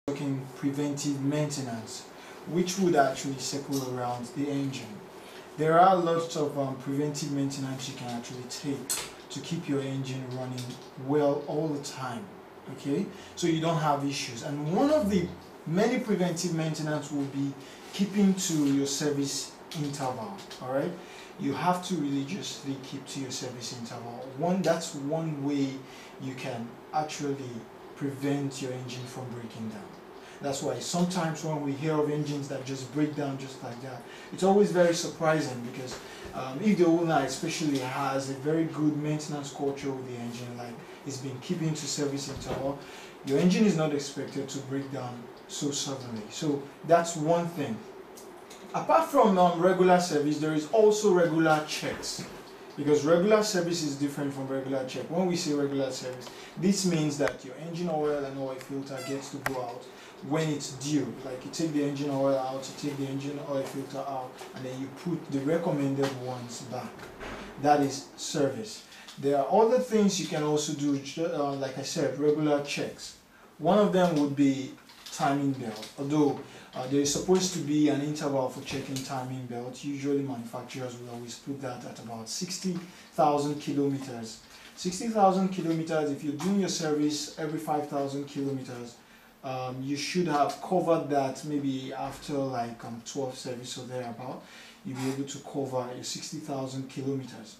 talking preventive maintenance, which would actually circle around the engine. There are lots of preventive maintenance you can actually take to keep your engine running well all the time, okay? So you don't have issues. And one of the many preventive maintenance will be keeping to your service interval, all right? You have to religiously keep to your service interval. That's one way you can actually prevent your engine from breaking down. That's why sometimes when we hear of engines that just break down just like that, it's always very surprising, because if the owner especially has a very good maintenance culture with the engine, like it's been keeping to service interval, your engine is not expected to break down so suddenly. So that's one thing. Apart from regular service, there is also regular checks, because regular service is different from regular check. When we say regular service, this means that your engine oil and oil filter gets to go out when it's due. Like you take the engine oil out, you take the engine oil filter out, and then you put the recommended ones back. That is service. There are other things you can also do, like I said, regular checks. One of them would be timing belt. Although there is supposed to be an interval for checking timing belt. Usually manufacturers will always put that at about 60,000 kilometers. 60,000 kilometers, if you're doing your service every 5,000 kilometers, you should have covered that maybe after like 12 service or thereabout. You'll be able to cover your 60,000 kilometers.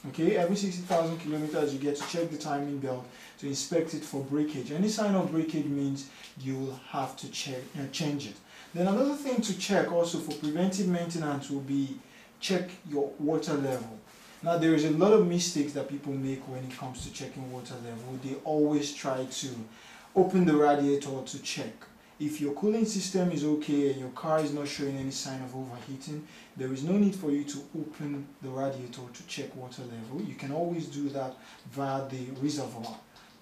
Okay, every 60,000 kilometers you get to check the timing belt to inspect it for breakage. Any sign of breakage means you will have to change it. Then another thing to check also for preventive maintenance will be check your water level. Now there is a lot of mistakes that people make when it comes to checking water level. They always try to open the radiator to check. If your cooling system is okay and your car is not showing any sign of overheating, there is no need for you to open the radiator to check water level. You can always do that via the reservoir.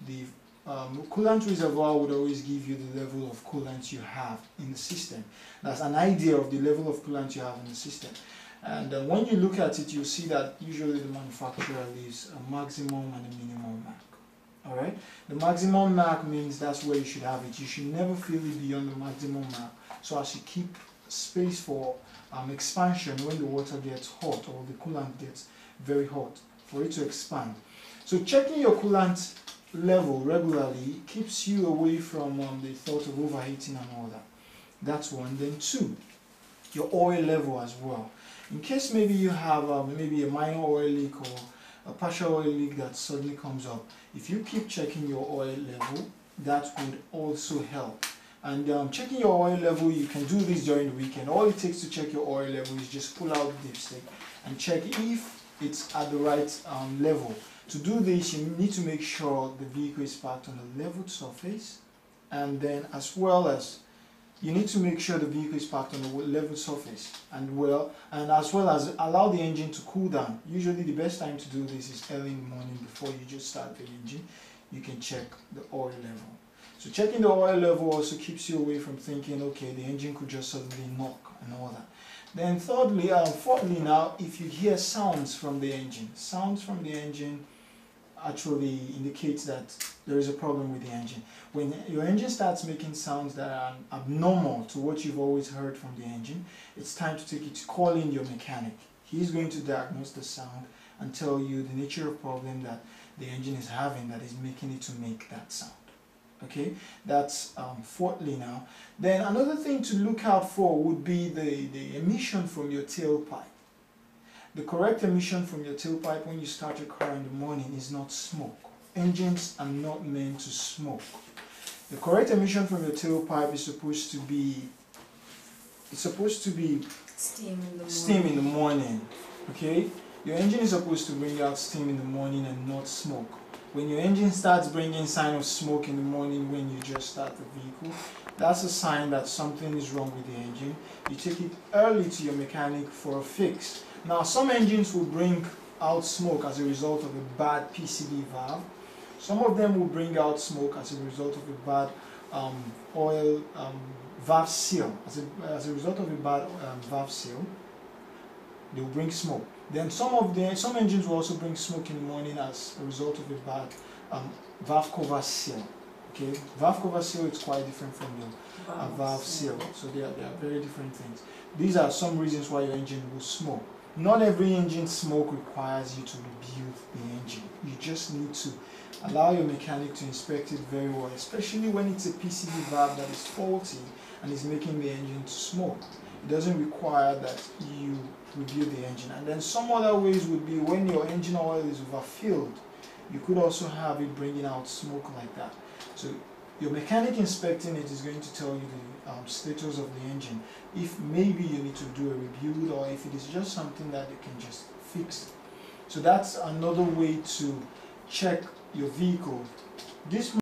The coolant reservoir would always give you the level of coolant you have in the system. That's an idea of the level of coolant you have in the system. And when you look at it, you'll see that usually the manufacturer leaves a maximum and a minimum mark. Alright, the maximum mark means that's where you should have it. You should never fill it beyond the maximum mark, so as you keep space for expansion when the water gets hot or the coolant gets very hot, for it to expand. So checking your coolant level regularly keeps you away from the thought of overheating and all that. That's one. Then two, your oil level as well. In case maybe you have maybe a minor oil leak or a partial oil leak that suddenly comes up, if you keep checking your oil level, that would also help. And checking your oil level, you can do this during the weekend. All it takes to check your oil level is just pull out the dipstick and check if it's at the right level. To do this, you need to make sure the vehicle is parked on a level surface, and then as well as you need to make sure the vehicle is parked on a level surface, and as well as allow the engine to cool down. Usually the best time to do this is early in the morning before you just start the engine. You can check the oil level. So checking the oil level also keeps you away from thinking, okay, the engine could just suddenly knock and all that. Then fourthly now, if you hear sounds from the engine, actually indicates that there is a problem with the engine. When your engine starts making sounds that are abnormal to what you've always heard from the engine, it's time to take it to call in your mechanic. He's going to diagnose the sound and tell you the nature of problem that the engine is having that is making it to make that sound. Okay, that's fourthly now. Then another thing to look out for would be the emission from your tailpipe. The correct emission from your tailpipe when you start your car in the morning is not smoke. Engines are not meant to smoke. The correct emission from your tailpipe is supposed to be steam in the morning. Okay? Your engine is supposed to bring out steam in the morning and not smoke. When your engine starts bringing sign of smoke in the morning when you just start the vehicle, that's a sign that something is wrong with the engine. You take it early to your mechanic for a fix. Now, some engines will bring out smoke as a result of a bad PCV valve. Some of them will bring out smoke as a result of a bad oil valve seal. As a result of a bad valve seal, they will bring smoke. Then some engines will also bring smoke in the morning as a result of a bad valve cover seal. Okay, valve cover seal is quite different from your valve seal. seal. So they are very different things. These are some reasons why your engine will smoke. Not every engine smoke requires you to rebuild the engine. You just need to allow your mechanic to inspect it very well, especially when it's a PCV valve that is faulty and is making the engine to smoke. It doesn't require that you rebuild the engine. And then some other ways would be when your engine oil is overfilled, you could also have it bringing out smoke like that. So your mechanic inspecting it is going to tell you the status of the engine, if maybe you need to do a rebuild or if it is just something that they can just fix. So that's another way to check your vehicle. This